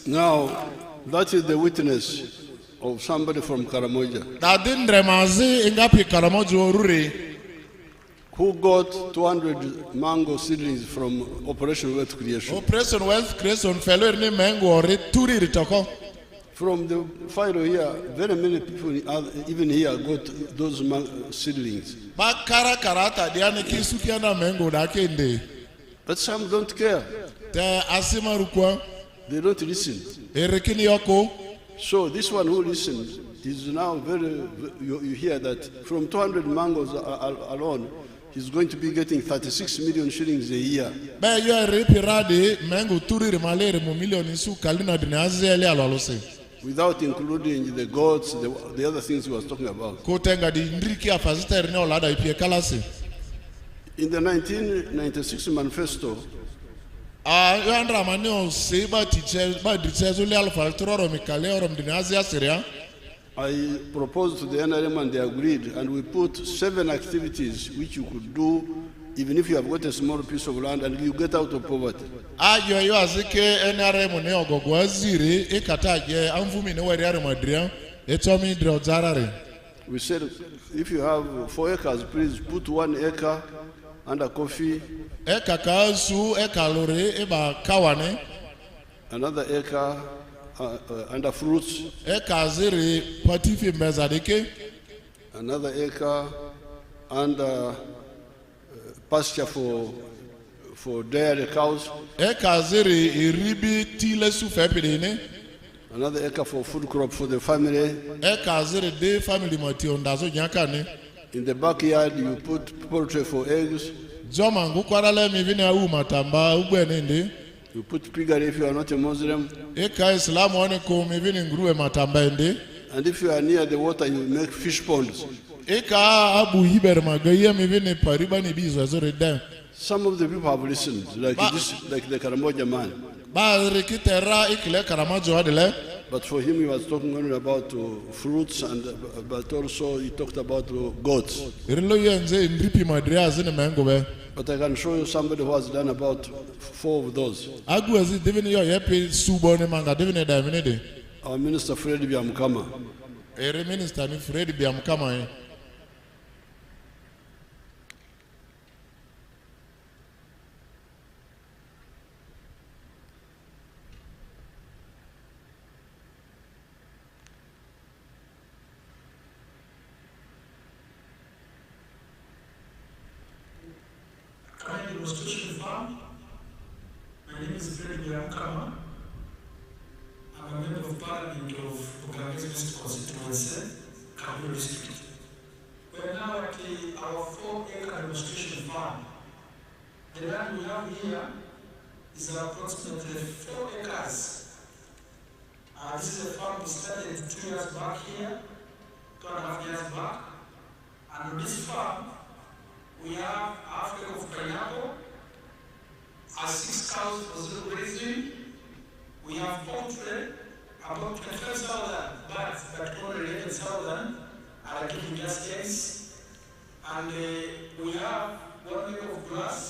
Now, that is the witness of somebody from Karamoja who got 200 mango seedlings from Operation Wealth Creation. Operation Wealth Creation fellow ni mango ore turi ritoko. From the fire here, very many people even here got those seedlings. But some don't care. They don't listen. So this one who listens is now you hear that from 200 mangoes alone, he's going to be getting 36 million shillings a year. Without including the goats, the other things he was talking about. In the 1996 manifesto, I proposed to the NRM and they agreed, and we put 7 activities which you could do even if you have got a small piece of land and you get out of poverty. We said, if you have 4 acres, please put 1 acre under coffee, another acre under fruits, another acre under pasture for dairy cows, another acre for food crop for the family. In the backyard, you put poultry for eggs. You put piggery if you are not a Muslim. And if you are near the water, you make fish ponds. Some of the people have listened, like the Karamoja man. But for him, he was talking only about fruits, but also he talked about goats. But I can show you somebody who has done about 4 of those. Our Minister Fred Biamkama. My name is Fred Biamkama. I'm a member of Parliament of Bukaramanga constituency, Kabul district. We're now at our 4-acre demonstration farm. The land we have here is approximately 4 acres. This is a farm we started 2 years back here, 2.5 years back. And on this farm, we have half acre of pineapple, 6 cows for grazing. We have poultry, about 25,000 birds, but only 11,000 are giving just eggs. And we have 1 acre of grass.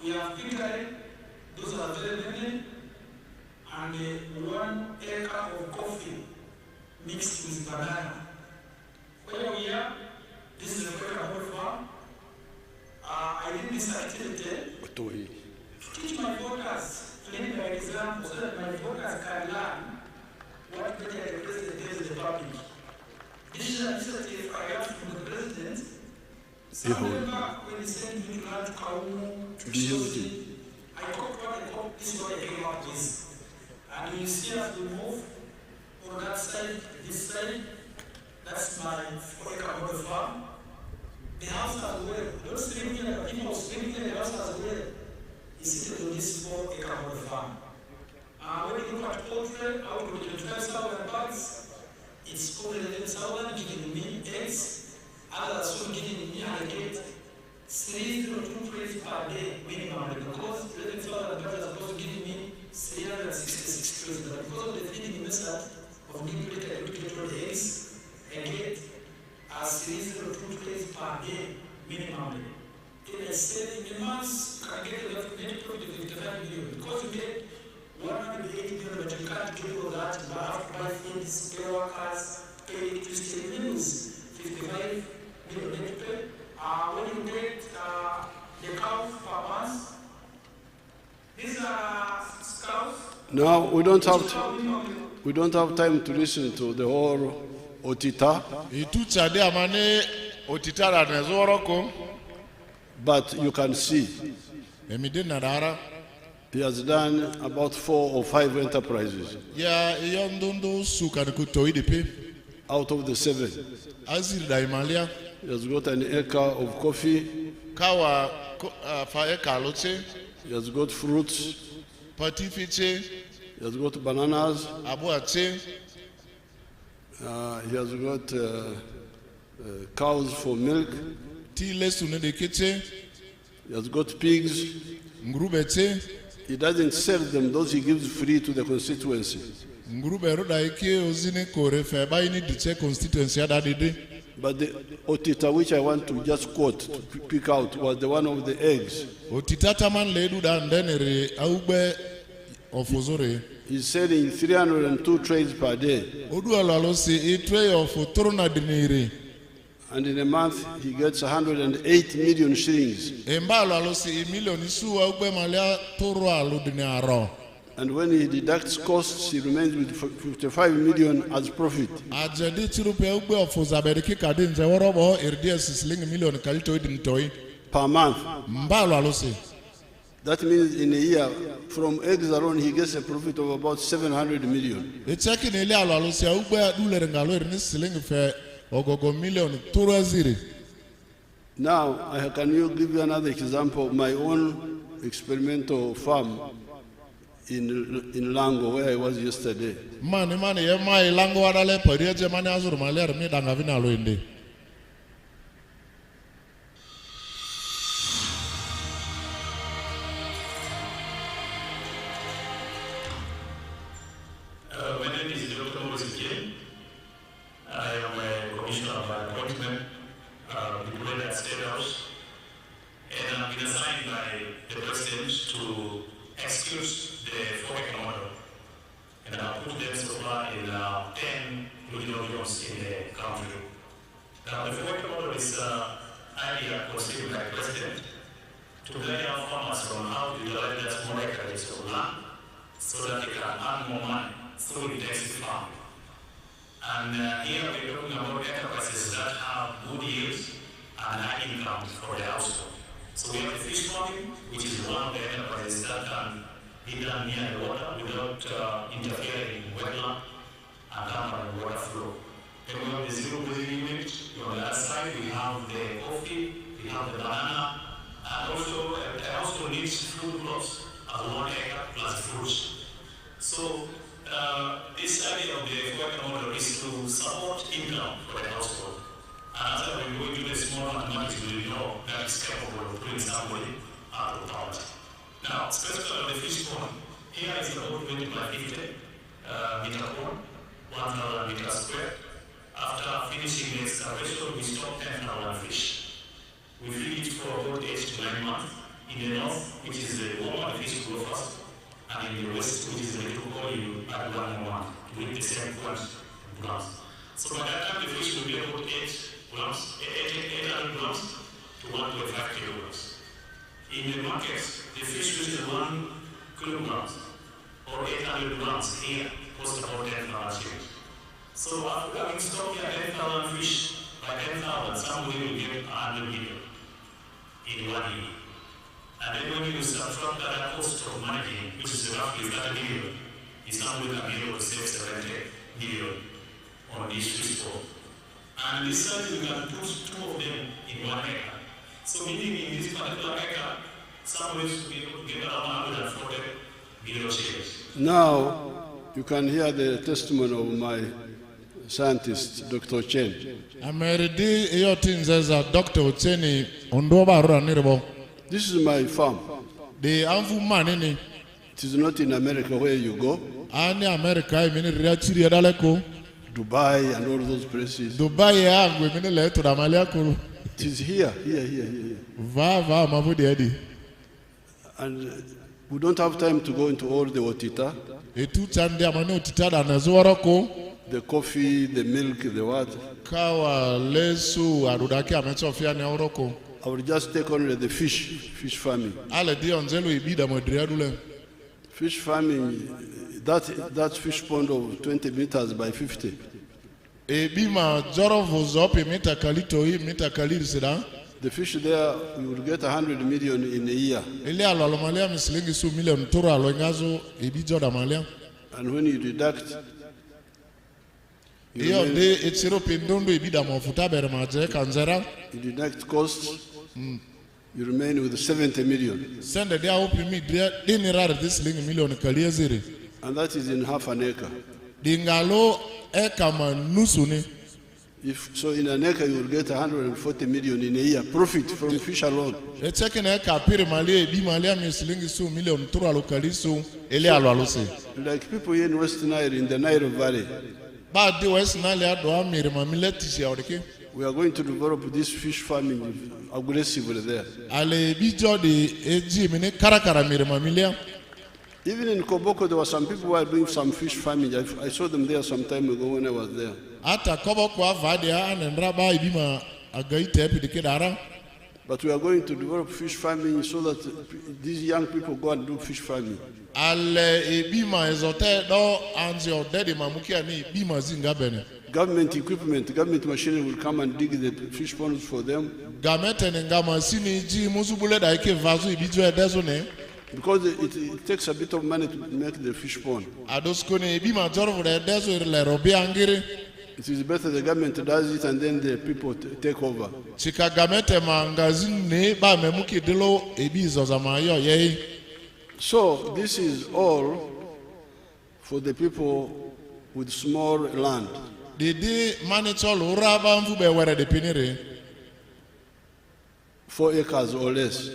We have piggery, those are very many. And 1 acre of coffee mixed with banana. Where we are, this is a very farm. I did this activity to teach my voters, leading by example, so that my voters can learn what the president tells the public. This is an initiative I got from the president. Some member, when he sent me to learn Kaumu, to Shozi, I copied what I called, this is what I came up with. And you see as we move on that side, this side, that's my 4-acre farm. The house as well. Don't sleep here, but people sleep in the house as well. Is seated on this 4-acre farm. When you look at poultry, out of 25,000 birds, it's only 11,000 giving me eggs. Others soon giving me, I get 302 trays per day minimum, because 11,000 birds are supposed to give me 366 trays. But because of the feeding method of giving me eggs, I get 302 trays per day minimum. In a saving months, you can get a net profit of 55 million. Because you get 180 million metric employees, pay workers, pay electricity bills, 55 million net pay. When you get the cows per month, these are cows. Now we don't have time to listen to the whole otita. But you can see he has done about 4 or 5 enterprises out of the 7. He has got an acre of coffee. He has got fruits. He has got bananas. He has got cows for milk. He has got pigs. He doesn't sell them, those he gives free to the constituency. But the otita which I want to just quote, to pick out, was the one of the eggs. He's selling 302 trays per day. And in a month, he gets 108 million shillings. And when he deducts costs, he remains with 55 million as profit. Per month. That means in a year, from eggs alone, he gets a profit of about 700 million. Now, can you give you another example of my own experimental farm in Lango, where I was yesterday. My name is Dr. Museveni. I am a commissioner by appointment, deployed at State House, and I've been assigned by the President to execute the 4 model, and I'll put them so far in 10 regional zones in the country. Now, the 4 model is an idea conceived by the President to guide our farmers on how to utilize their small acreage of land so that they can earn more money through intensive farming. And here we're talking about enterprises that have good yields and high income for the household. So we have the fish farming, which is one of the enterprises that can be done near the water without interfering in wetland and hampering water flow. Then we have the zero grazing unit. On the other side, we have the coffee, we have the banana, and also I also needs food plots as 1 acre plus fruits. So this idea of the working model is to support income for the household. And as we go into the small mathematics, we know that it's capable of putting somebody out of poverty. Now, specifically on the fish pond, here is about 20 by 50 meter pond, 1,000 meters square. After finishing the excavation, we stock 10,000 fish. We feed it for about 8 to 9 months. In the north, which is the warmer, the fish grow fast. And in the west, which is the little cold, you add 1 more month to get the same quantity of grams. So by that time, the fish will be about 800 grams to 1.5 kilograms. In the markets, the fish which is 1 kilogram or 800 grams here costs about 10,000 shillings. So after having stocked 10,000 fish by 10,000, somebody will get 100 million in 1 year. And then when you subtract that cost of managing, which is roughly 30 million, somebody can be able to save 70 million on this fish pond. And this time we can put 2 of them in 1 acre. So meaning in this particular acre, somebody should be able to get around 140 million shares. Now, you can hear the testimony of my scientist, Dr. Chen. This is my farm. It is not in America where you go. Dubai and all those places. It is here. And we don't have time to go into all the otita. the coffee, the milk, the water. Kawa lesu adudaki amechofia ne oroko. I will just take only the fish farming. Ale di onzelo ibida modriadule. Fish farming, that fish pond of 20 meters by 50. Ebima joro vozopi mita kalito hii mita kaliri sida. The fish there, you will get 100 million in a year. Ile alo malia mislingi su million tura alo ngazo ebi joda malia. And when you deduct, you deduct costs, you remain with 70 million. And that is in half an acre. If so, in an acre you will get 140 million in a year profit from fish alone. Like people here in West Nile, in the Nile Valley, we are going to develop this fish farming aggressively there. Even in Koboko, there were some people who were doing some fish farming. I saw them there some time ago when I was there. But we are going to develop fish farming so that these young people go and do fish farming. Government equipment, government machinery will come and dig the fish ponds for them. Because it takes a bit of money to make the fish pond. It is better the government does it and then the people take over. So this is all for the people with small land. 4 acres or less.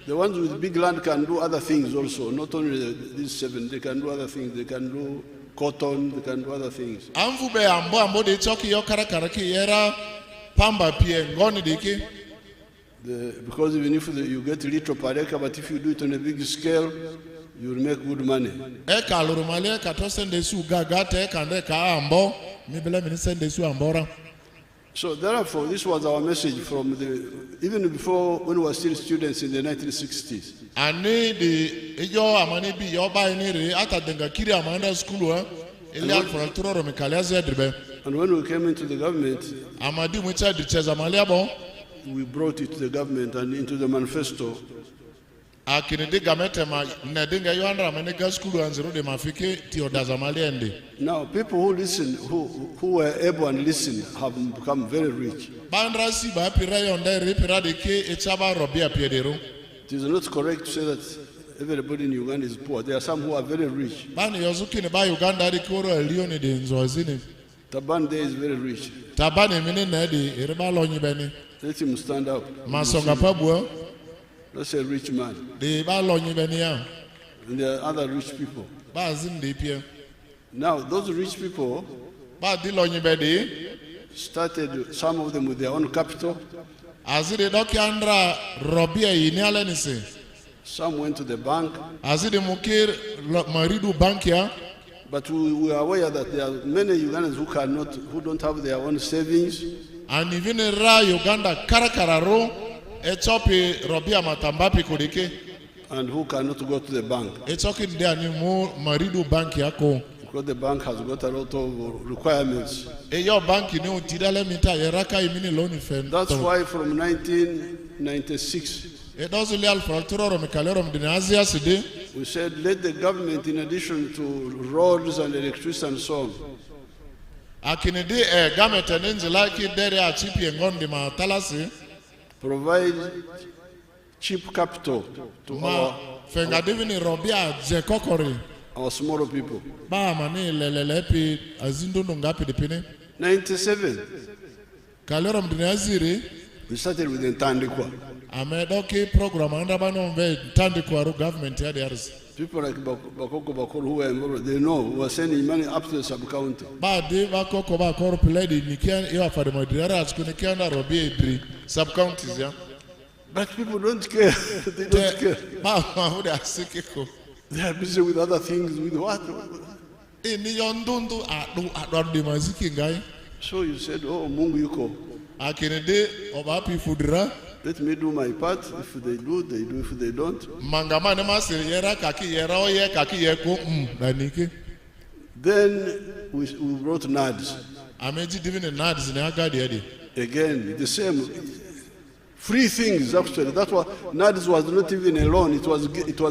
The ones with big land can do other things also, not only these 7. They can do other things. They can do cotton. They can do other things. Because even if you get little per acre, but if you do it on a big scale, you will make good money. So therefore, this was our message from even before when we were still students in the 1960s. And when we came into the government, we brought it to the government and into the manifesto. Now, people who listen, who were able and listen, have become very rich. It is not correct to say that everybody in Uganda is poor. There are some who are very rich. Taban there is very rich. Let him stand up. That's a rich man. And there are other rich people. Now, those rich people started, some of them with their own capital. Some went to the bank. But we are aware that there are many Ugandans who don't have their own savings. And even Uganda Karakararo. And who cannot go to the bank. Because the bank has got a lot of requirements. That's why from 1996 we said let the government, in addition to roads and electricity and so on, provide cheap capital to our smaller people. 97, we started with the Ntandikwa. People like Bakoko Bakor who were involved, they know, we were sending money up to the sub-county. But people don't care. They don't care. They are busy with other things. With what? Ini yondundu adu di maziki ngai. So you said, oh, Mungu yuko. Akinede obapi fudra. Let me do my part. If they do, they do. If they don't. Mangama ne masiri yera kaki yera oye kaki yeko danike. Then we brought NADS. Ameji divine NADS ne agadi edi. Again, the same. Free things actually. That's why NADS was not even a loan. It was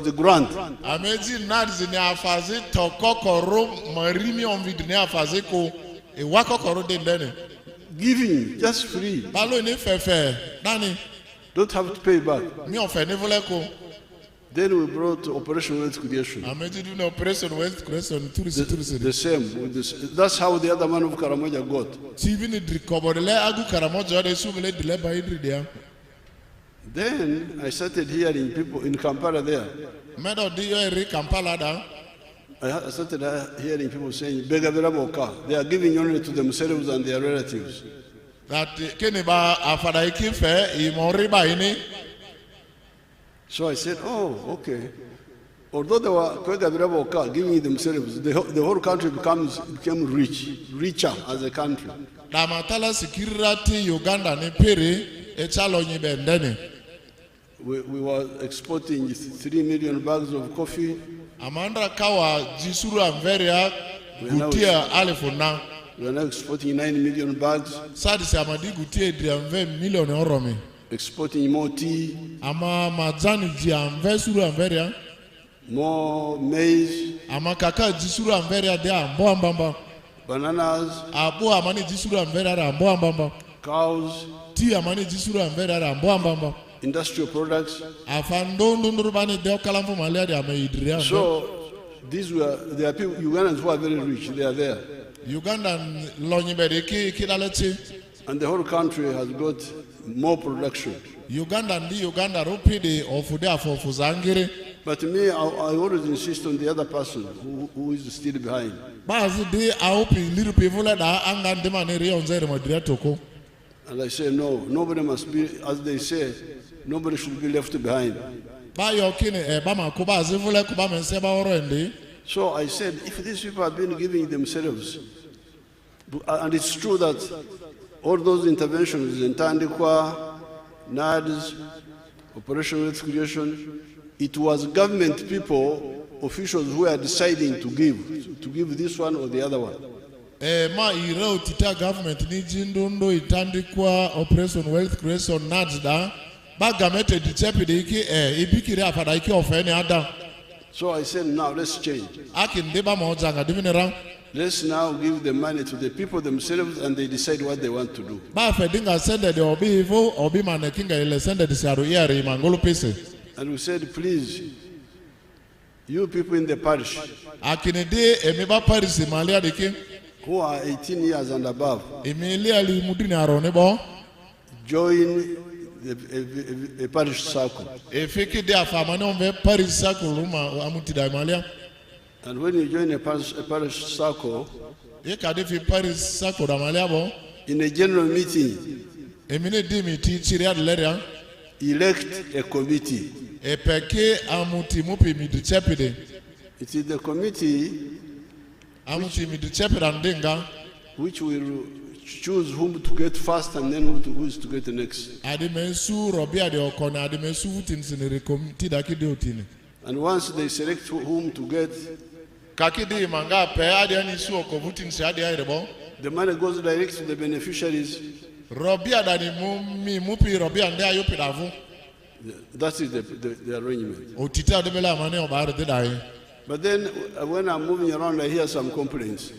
a grant. Ameji NADS ne afazi tokokoro marimi onvid ne afazi ko e wakokoro dendene. Giving just free. Balo ne fefe dani. Don't have to pay back. Mi on fe ne vole ko. Then we brought Operation Wealth Creation. Ameji do no Operation Wealth Creation tourist. The same. With this. That's how the other man of Karamoja got. Chivini drikobodele agu Karamoja de sumele dile ba idri dia. Then I started hearing people in Kampala there. Medo diyo eri Kampala da. I started hearing people saying, Begabera Boka. They are giving only to themselves and their relatives. That keniba afada ikife imoriba ini. So I said, oh, okay. Although they were Begabera Boka giving themselves, the whole country became richer as a country. Damatala security Uganda ni piri echalo nyibendene. We were exporting 3 million bags of coffee. Amandra kawa jisuru amveria gutia alifuna. We are now exporting 9 million bags. Sadisi amadi gutia driamve million oromi. Exporting more tea. Ama majani jiamve suru amveria. More maize. Ama kaka jisuru amveria dia ambo ambamba. Bananas. Abo amani jisuru amveria ambo ambamba. Cows. Tea amani jisuru amveria ambo ambamba. Industrial products. So these were there are people Ugandans who are very rich. They are there. Ugandan and the whole country has got more production. Uganda rupidi ofude for fuzangiri. But me, I always insist on the other person who is still behind. And I say no, nobody must be, as they say, nobody should be left behind. So I said, if these people have been giving themselves, and it's true that all those interventions in Tandikwa, NADS, Operation Wealth Creation, it was government people, officials who are deciding to give this one or the other one. Ma ireo tita government ni jindundo itandikwa Operation Wealth Creation NADS da ba gamete di chepi de iki ibikiri afada iki ofeni ada. So I said, now let's change. Akindeba mojanga divinera. Let's now give the money to the people themselves and they decide what they want to do. Ba fedinga sende de obi ivo obi manekinga ile sende de saru yari mangolo pese. And we said, please, you people in the parish akinede emiba parish malia deke who are 18 years and above, join a parish circle. And when you join a parish circle, in a general meeting, elect a committee. It is the committee which will choose whom to get first and then who is to get the next. And once they select whom to get, the money goes direct to the beneficiaries. That is the arrangement. But then when I'm moving around, I hear some complaints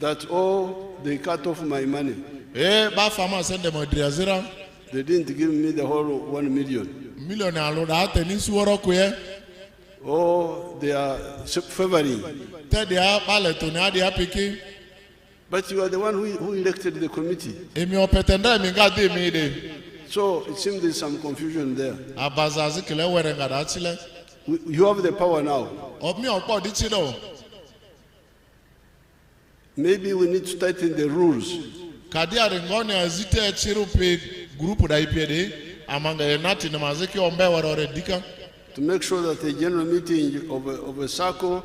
that, oh, they cut off my money. They didn't give me the whole 1 million. Oh, they are favoring. But you are the one who elected the committee. So it seems there's some confusion there. You have the power now. Maybe we need to tighten the rules. amanga enati na maziki ombe warore dika to make sure that the general meeting of a circle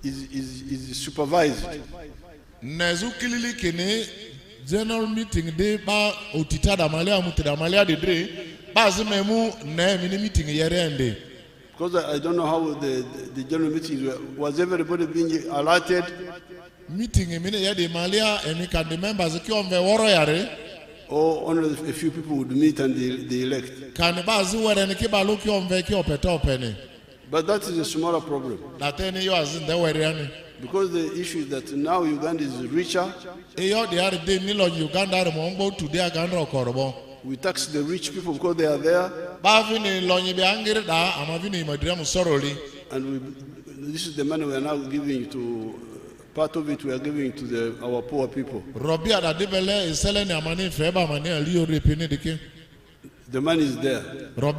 is supervised. Nezu kilili kene general meeting de ba otitada malia mutida malia de dre ba zimemu na mini meeting yerende. Because I don't know how the general meetings was everybody being alerted. Meeting mini yede malia emi can the members ki ombe woro yare. Or only a few people would meet and they elect. But that is a smaller problem. Because the issue is that now Uganda is richer. We tax the rich people because they are there. And this is the money we are now giving to. Part of it we are giving to our poor people. The money is there. So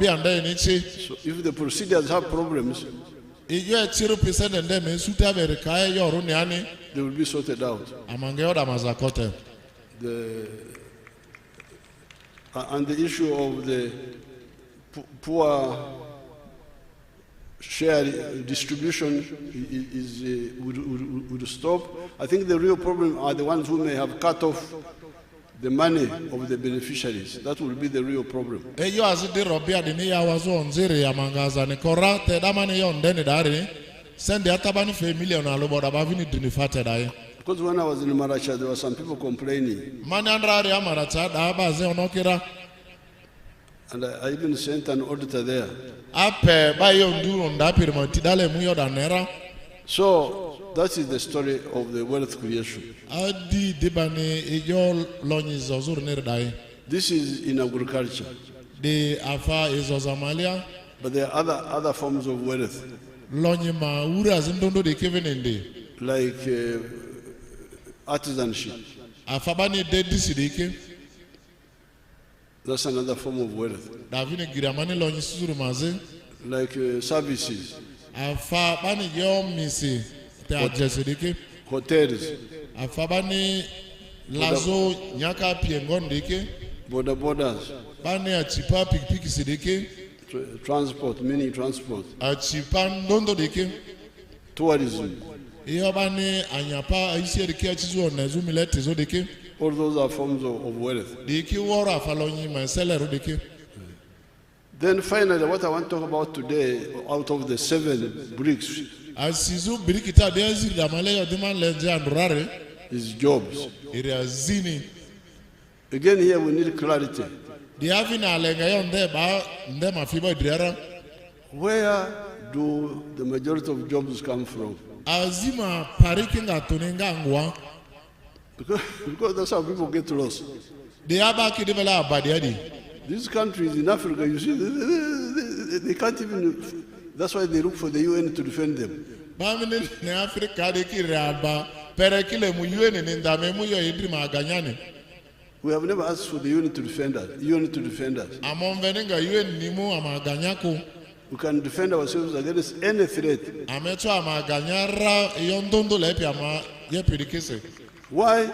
if the procedures have problems, they will be sorted out. And the issue of the poor share distribution would stop. I think the real problem are the ones who may have cut off the money of the beneficiaries. That will be the real problem. Because when I was in Maracha, there were some people complaining. And I even sent an auditor there. So that is the story of the wealth creation. This is in agriculture. But there are other forms of wealth. Like artisanship. That's another form of wealth. Like services. Hotels. Borders. Transport, mini transport. Tourism. All those are forms of wealth. Then finally, what I want to talk about today, out of the 7 bricks, is jobs. Again, here we need clarity. Where do the majority of jobs come from? Because that's how people get lost. These countries in Africa, you see, they can't even. That's why they look for the UN to defend them. We have never asked for the UN to defend us. We can defend ourselves against any threat. Why?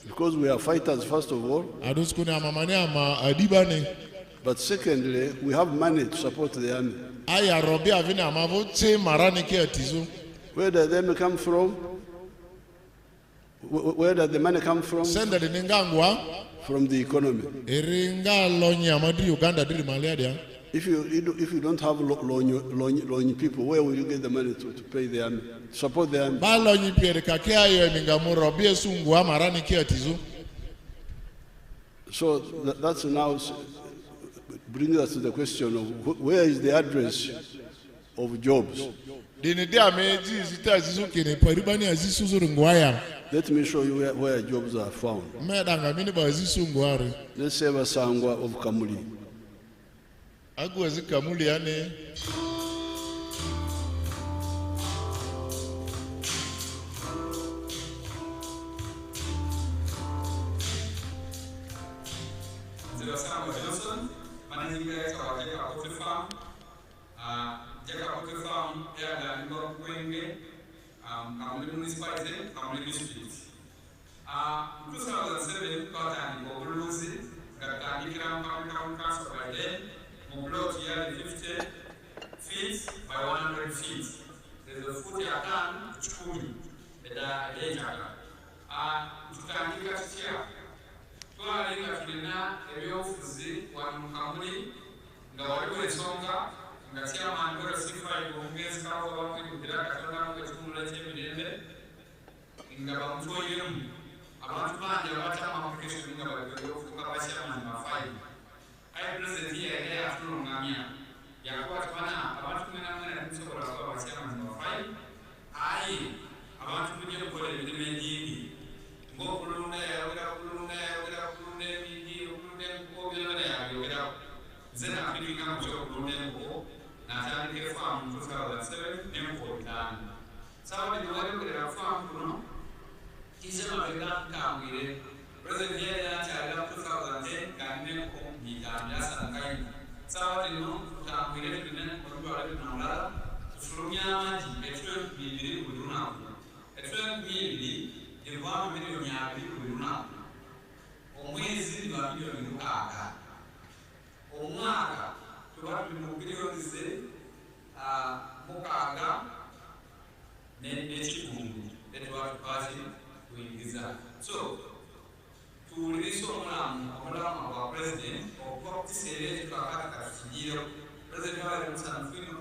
Because we are fighters, first of all. But secondly, we have money to support the army. Where does the money come from? Where does the money come from? From the economy. If you don't have loan people, where will you get the money to pay the army, support the army? So that's now brings us to the question of where is the address of jobs? Let me show you where jobs are found. Let's say Basangwa of Kamuli. Managing Director of Jaka Poultry Farm. Jaka Poultry Farm area Ndoro Kwenge, Kamuli Municipality, Kamuli District. 2007, Kotani Bobuluzi, Ngakandikira Mpamikamu Council by then, Mumblot yearly 50 feet by 100 feet. There's a foot ya kan, chukumi, eda ejaga. Tukandika titia. Twalinga tulina ebyobufuzi wano mu Kamuli nga waliwo ensonga nga chairman wa CFI bongeza kawo bakwikukira Katonda mu kitundu ky'emirembe nga bamutoyemu abantu bangi abatama application nga bakwiriye okufuuka ba chairman bafaayi. Ayi president yali atulungamya yakuba tubana abantu mwena mwena tusobola kuba ba chairman bafaayi ayi abantu mujje kukola emirimu egingi ng'okulunda yayogera kulunda ebingi okulunda enkoko byonna yayogera nze nafiringa mu kyokulunda enkoko n'atandika efaamu mu 2007 n'enkoko 5 saabadde wayogerera faamu kuno kize mabega nkangwire president yali yakyalira 2010 kandi n'enkoko 5 yasangayo saabadde no tutangwire tulina olutwala tunamulala tufulumya amagi etwemu 2 buli lunaku etwemu 2 evaamu miliyoni 2 buli lunaku omwezi ba miliyoni 6 omwaka tuba tuli mu biliyoni 6 n'ekitundu etuba tukwati kuyingiza. So tuwuliriza omulamu gwa president okuva ku kiseera ekyo twakati katukigirewo. President wali musanfu ino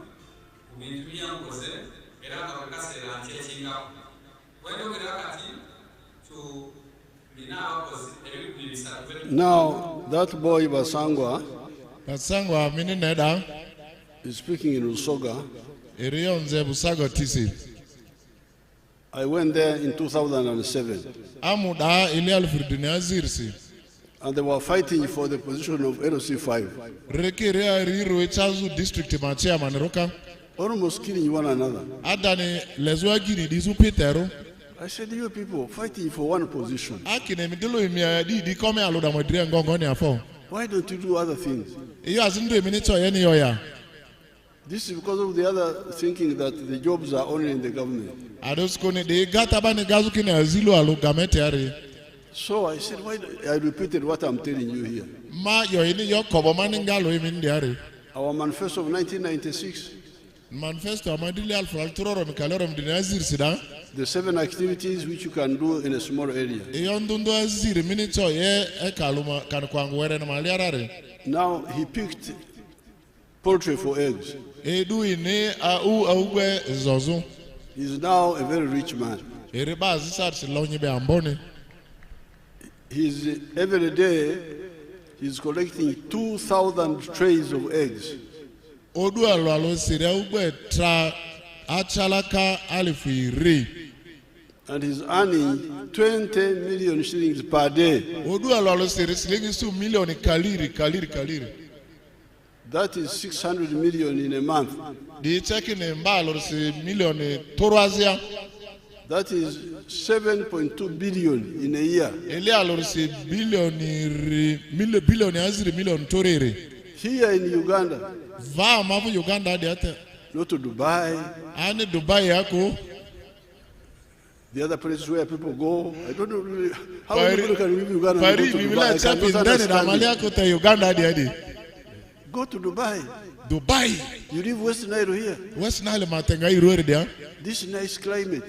ku bintu byankoze era nga bwe kaseera nkyekingaku. Wayogera kati now, that boy Basangwa Minineda is speaking in Usoga. Erionze Busago Tisi. I went there in 2007. Amuda Ilial Furdinazirsi. And they were fighting for the position of LOC 5. Rekirea Riru Chazu District Machia Manroka. Almost killing one another. Adani Leswagini Dizu Petero. I said, you people fighting for one position. Why don't you do other things? This is because of the other thinking that the jobs are only in the government. So I said, I repeated what I'm telling you here. Our manifesto of 1996. The 7 activities which you can do in a small area. Now he picked poultry for eggs. He's now a very rich man. He's every day he's collecting 2,000 trays of eggs. And he's earning 20 million shillings per day. That is 600 million in a month. That is 7.2 billion in a year. Here in Uganda. Not to Dubai. The other places where people go, I don't know really how people can leave Uganda and go to Dubai. Go to Dubai. You leave West Nile here. This nice climate.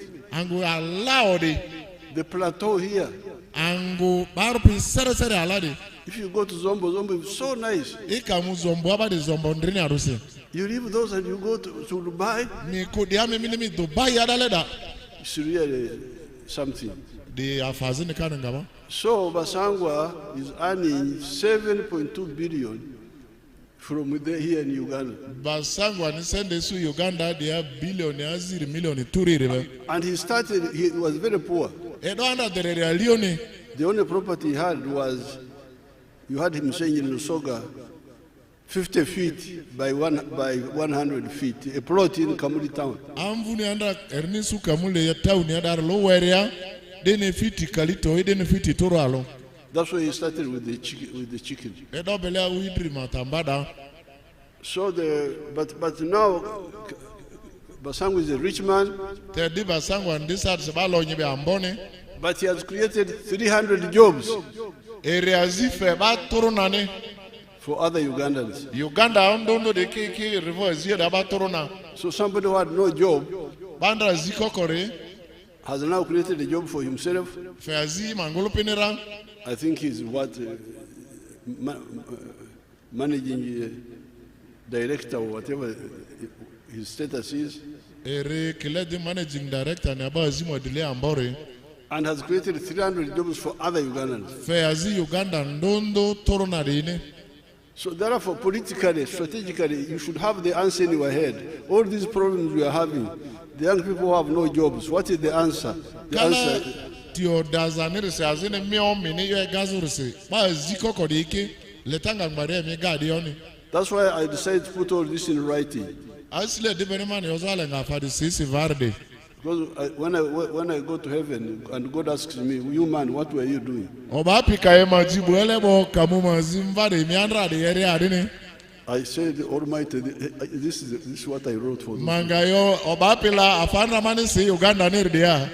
The plateau here. If you go to Zombo, Zombo is so nice. You leave those and you go to Dubai. It's really something. So Basangwa is earning 7.2 billion from here in Uganda. And he was very poor. The only property he had was, you had him saying in Usoga, 50 feet by 100 feet, a plot in Kamuli town. That's why he started with the chicken. So but now Basangwa is a rich man. But he has created 300 jobs. area zife ba turunane for other Ugandans. Uganda ndondo de ki river zia da ba turuna So somebody who had no job bandra zikokore has now created a job for himself. fazi mangolo penera I think he's what managing director or whatever his status is, ere kiledi managing director na ba zimo dile ambore and has created 300 jobs for other Ugandans. fazi Uganda ndondo turuna dine. So therefore, politically, strategically, you should have the answer in your head. All these problems we are having, the young people who have no jobs, what is the answer? The answer. Tio dazanere se azine mio mini yo gazurse ba ziko kodike letanga ngare mi gadioni. That's why I decided to put all this in writing. Asile de benemani ozale ngafadi sisi varde. Because when I go to heaven and God asks me, you man, what were you doing? Obapika emajibu elebo kamuma zimvade miandra de ere adine. I said, Almighty, this is what I wrote for them. Mangayo obapila afandra mani si Uganda nirdia.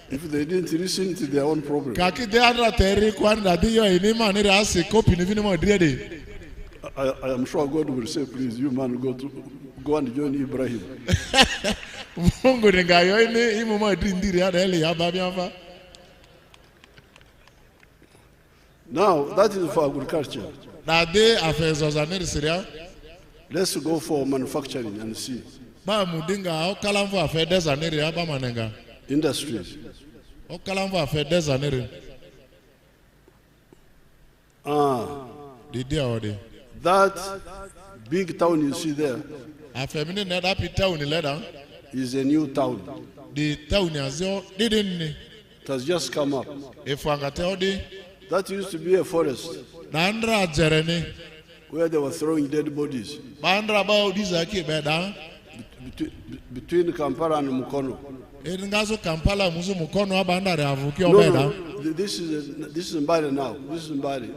If they didn't listen to their own problem. Kaki de andra teri kwanda diyo inima nire asi kopi nivini mo driede. I am sure God will say, please, you man, go and join Ibrahim. Mungu ningayo ini imu mo drindiri ya dele ya babianfa. Now, that is for agriculture. Let's go for manufacturing and see. Industries. That big town you see there is a new town. It has just come up. That used to be a forest where they were throwing dead bodies between Kampala and Mukono. No, this is Mbale now. This is Mbale.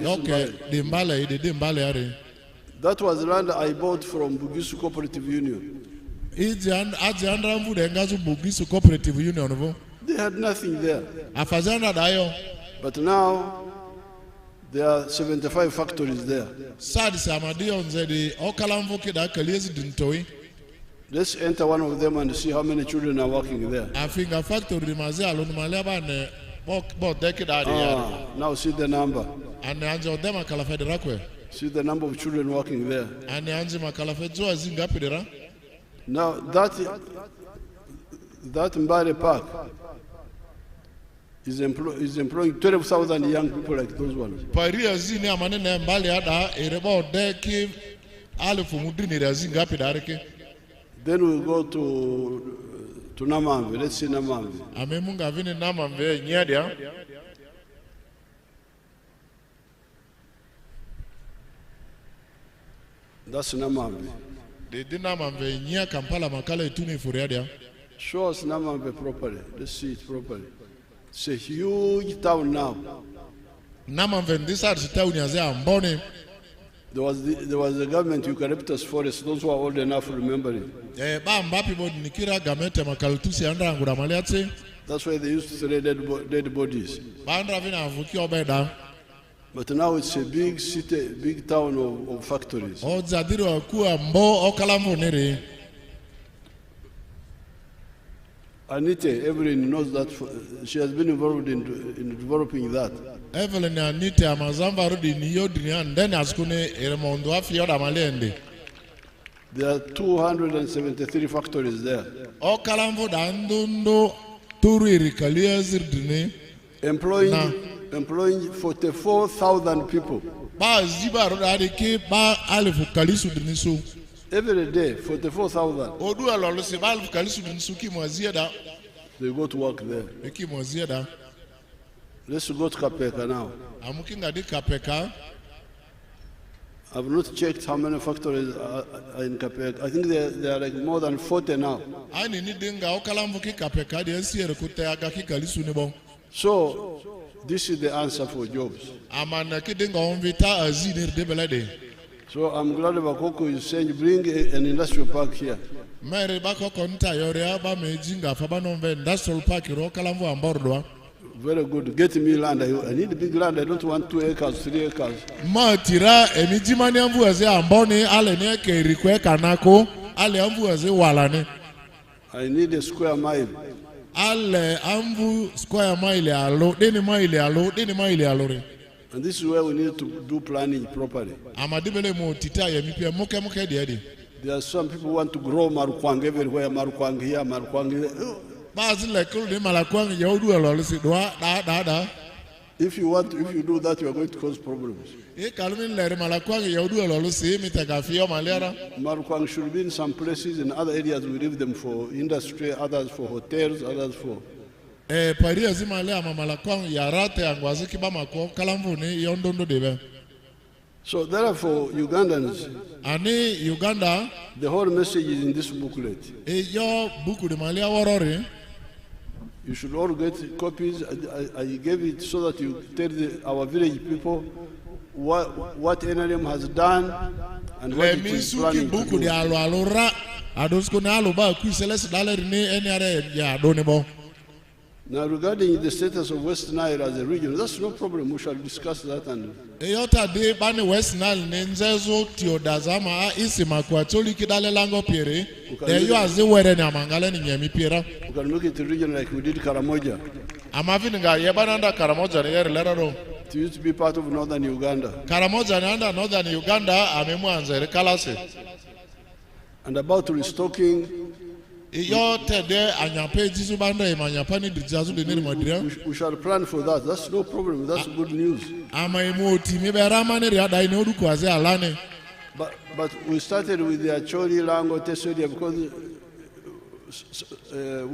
That was land I bought from Bugisu Cooperative Union. They had nothing there. But now there are 75 factories there. Let's enter one of them and see how many children are working there. Now see the number. See the number of children working there. Now that Mbale Park is employing 12,000 young people like those ones. Then we'll go to Namamve. Let's see Namamve. That's Namamve. Show us Namamve properly. Let's see it properly. It's a huge town now. There was the government eucalyptus forest. Those who are old enough to remember it. That's why they used to throw dead bodies. But now it's a big city, big town of factories. Anita Evelyn knows that. She has been involved in developing that. Evelyn Anita Mazamba Rudi Niodrian, then Askune Eremondo Afioda Malende. There are 273 factories there. O Kalamvo Dandundo Turi Kaliazirne employing 44,000 people. Ba Ziba Radike Ba Alifu Kalisu Dinisu. Every day, 44,000. Odu alolo se Alifu Kalisu Dinisuki Mwaziada. They go to work there. Eki Mwaziada. Let's go to Kapeka now. Amukinga di Kapeka. I've not checked how many factories are in Kapeka. I think there are like more than 40 now. So, this is the answer for jobs. So I'm glad Bakoko is saying bring an industrial park here. Very good. Get me land. I need big land. I don't want 2 acres, 3 acres. Ma tira emijimani amvu aze amboni ale ne kerikwe kanako ale amvu aze walane. I need a square mile. Ale amvu square mile alo, deni mile alo, deni mile alore. And this is where we need to do planning properly. Amadibele mo tita yemipia muke diadi. There are some people who want to grow marukwang everywhere, marukwang here, marukwang there. Bazi lekulu de malakwang yaudu alolisi doa da. If you do that, you are going to cause problems. Marukwang should be in some places, in other areas we leave them for industry, others for hotels, others for... So therefore, Ugandans, Uganda, the whole message is in this booklet. You should all get copies. I gave it so that you tell our village people what NRM has done and what it is planning to do. Now, regarding the status of West Nile as a region, that's no problem. We shall discuss that. And West Nile nenzezo tiodazama isima kwa choli kidale lango pere. Deyo aziwere ni amangale ni nyemi pera. We can make it a region like we did Karamoja. Amavininga yebananda Karamoja ni yere leraro. It used to be part of northern Uganda. Karamoja ni anda northern Uganda amemwanza rekalase. And about restocking. We shall plan for that. That's no problem. That's good news. But we started with the Acholi, Lango, Tesoria because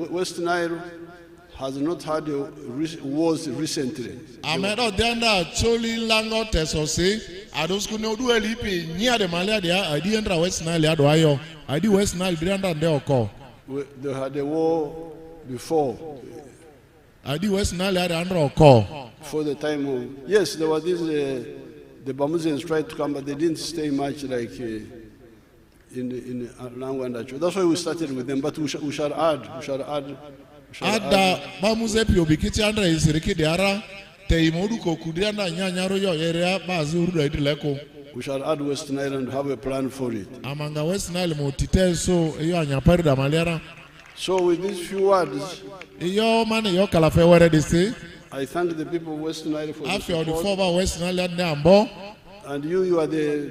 West Nile has not had wars recently. They had a war before. For the time of, yes, there was this, the Bamuzians tried to come, but they didn't stay much like in Lango and Acholi. That's why we started with them, but we shall add. We shall add West Nile and have a plan for it. So with these few words, I thank the people of West Nile for the support. And you are the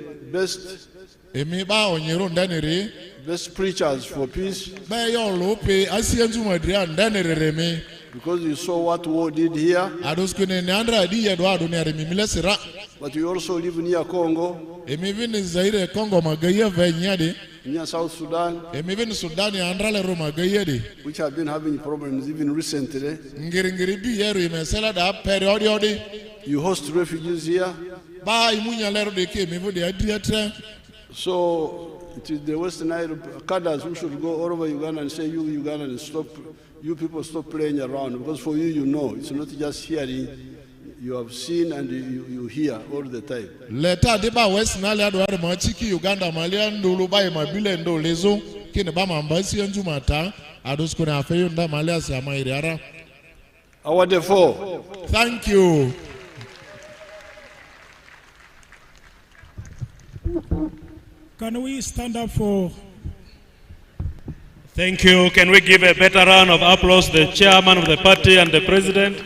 best preachers for peace. Because you saw what war did here. But you also live near Congo, near South Sudan, which have been having problems even recently. You host refugees here. So it is the West Nile cadres who should go all over Uganda and say, you Ugandans, stop, you people stop playing around. Because for you, you know, it's not just hearing. You have seen and you hear all the time. Leta deba West Nile adware machiki Uganda malia ndulu bai mabile ndo lezo kine ba mambasi yanzu mata adosko na afeyo nda malia si amairiara. Our therefore. Thank you. Can we stand up for? Thank you. Can we give a better round of applause to the chairman of the party and the president?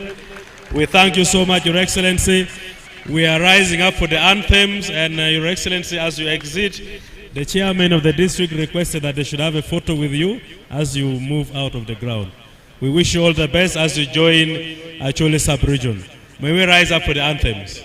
We thank you so much, Your Excellency. We are rising up for the anthems, and Your Excellency, as you exit, the chairman of the district requested that they should have a photo with you as you move out of the ground. We wish you all the best as you join Acholi sub-region. May we rise up for the anthems.